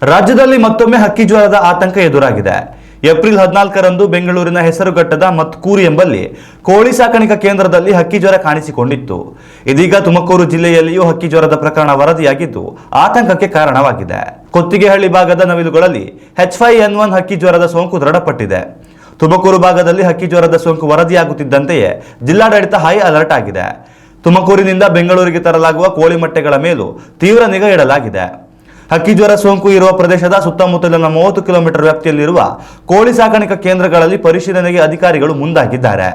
ರಾಜ್ಯದಲ್ಲಿ ಮತ್ತೊಮ್ಮೆ ಹಕ್ಕಿ ಜ್ವರದ ಆತಂಕ ಎದುರಾಗಿದೆ. ಏಪ್ರಿಲ್ 14ರಂದು ಬೆಂಗಳೂರಿನ ಹೆಸರುಘಟ್ಟದ ಮತ್ಕೂರು ಎಂಬಲ್ಲಿ ಕೋಳಿ ಸಾಕಾಣಿಕಾ ಕೇಂದ್ರದಲ್ಲಿ ಹಕ್ಕಿ ಜ್ವರ ಕಾಣಿಸಿಕೊಂಡಿತ್ತು. ಇದೀಗ ತುಮಕೂರು ಜಿಲ್ಲೆಯಲ್ಲಿಯೂ ಹಕ್ಕಿ ಜ್ವರದ ಪ್ರಕರಣ ವರದಿಯಾಗಿದ್ದು ಆತಂಕಕ್ಕೆ ಕಾರಣವಾಗಿದೆ. ಕೊತ್ತಿಗೆಹಳ್ಳಿ ಭಾಗದ ನವಿಲುಗಳಲ್ಲಿ H5N1 ಹಕ್ಕಿ ಜ್ವರದ ಸೋಂಕು ದೃಢಪಟ್ಟಿದೆ. ತುಮಕೂರು ಭಾಗದಲ್ಲಿ ಹಕ್ಕಿ ಜ್ವರದ ಸೋಂಕು ವರದಿಯಾಗುತ್ತಿದ್ದಂತೆಯೇ ಜಿಲ್ಲಾಡಳಿತ ಹೈ ಅಲರ್ಟ್ ಆಗಿದೆ. ತುಮಕೂರಿನಿಂದ ಬೆಂಗಳೂರಿಗೆ ತರಲಾಗುವ ಕೋಳಿ ಮೊಟ್ಟೆಗಳ ಮೇಲೂ ತೀವ್ರ ನಿಗಾ ಇಡಲಾಗಿದೆ. ಹಕ್ಕಿ ಜ್ವರ ಸೋಂಕು ಇರುವ ಪ್ರದೇಶದ ಸುತ್ತಮುತ್ತಲಿನ 30 ಕಿಲೋಮೀಟರ್ ವ್ಯಾಪ್ತಿಯಲ್ಲಿರುವ ಕೋಳಿ ಸಾಕಾಣಿಕಾ ಕೇಂದ್ರಗಳಲ್ಲಿ ಪರಿಶೀಲನೆಗೆ ಅಧಿಕಾರಿಗಳು ಮುಂದಾಗಿದ್ದಾರೆ.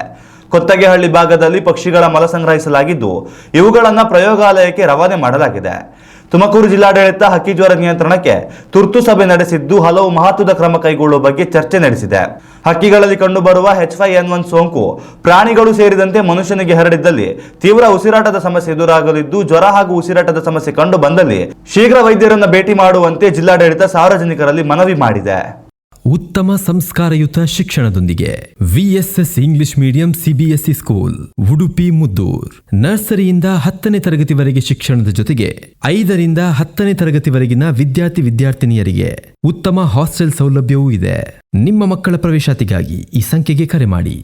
ಕೊತ್ತಗೆಹಳ್ಳಿ ಭಾಗದಲ್ಲಿ ಪಕ್ಷಿಗಳ ಮಲ ಸಂಗ್ರಹಿಸಲಾಗಿದ್ದು ಇವುಗಳನ್ನು ಪ್ರಯೋಗಾಲಯಕ್ಕೆ ರವಾನೆ ಮಾಡಲಾಗಿದೆ. ತುಮಕೂರು ಜಿಲ್ಲಾಡಳಿತ ಹಕ್ಕಿ ಜ್ವರ ನಿಯಂತ್ರಣಕ್ಕೆ ತುರ್ತು ಸಭೆ ನಡೆಸಿದ್ದು ಹಲವು ಮಹತ್ವದ ಕ್ರಮ ಕೈಗೊಳ್ಳುವ ಬಗ್ಗೆ ಚರ್ಚೆ ನಡೆಸಿದೆ. ಹಕ್ಕಿಗಳಲ್ಲಿ ಕಂಡುಬರುವ H5N1 ಸೋಂಕು ಪ್ರಾಣಿಗಳು ಸೇರಿದಂತೆ ಮನುಷ್ಯನಿಗೆ ಹರಡಿದ್ದಲ್ಲಿ ತೀವ್ರ ಉಸಿರಾಟದ ಸಮಸ್ಯೆ ಎದುರಾಗಲಿದ್ದು ಜ್ವರ ಹಾಗೂ ಉಸಿರಾಟದ ಸಮಸ್ಯೆ ಕಂಡು ಬಂದಲ್ಲಿ ಶೀಘ್ರ ವೈದ್ಯರನ್ನು ಭೇಟಿ ಮಾಡುವಂತೆ ಜಿಲ್ಲಾಡಳಿತ ಸಾರ್ವಜನಿಕರಲ್ಲಿ ಮನವಿ ಮಾಡಿದೆ. ಉತ್ತಮ ಸಂಸ್ಕಾರಯುತ ಶಿಕ್ಷಣದೊಂದಿಗೆ VSS English medium CBSE school Udupi Muddur. ನರ್ಸರಿಯಿಂದ 10ನೇ ತರಗತಿವರೆಗೆ ಶಿಕ್ಷಣದ ಜೊತೆಗೆ 5ರಿಂದ 10ನೇ ತರಗತಿವರೆಗಿನ ವಿದ್ಯಾರ್ಥಿನಿಯರಿಗೆ ಉತ್ತಮ ಹಾಸ್ಟೆಲ್ ಸೌಲಭ್ಯವೂ ಇದೆ. ನಿಮ್ಮ ಮಕ್ಕಳ ಪ್ರವೇಶಾತಿಗಾಗಿ ಈ ಸಂಖ್ಯೆಗೆ ಕರೆ ಮಾಡಿ.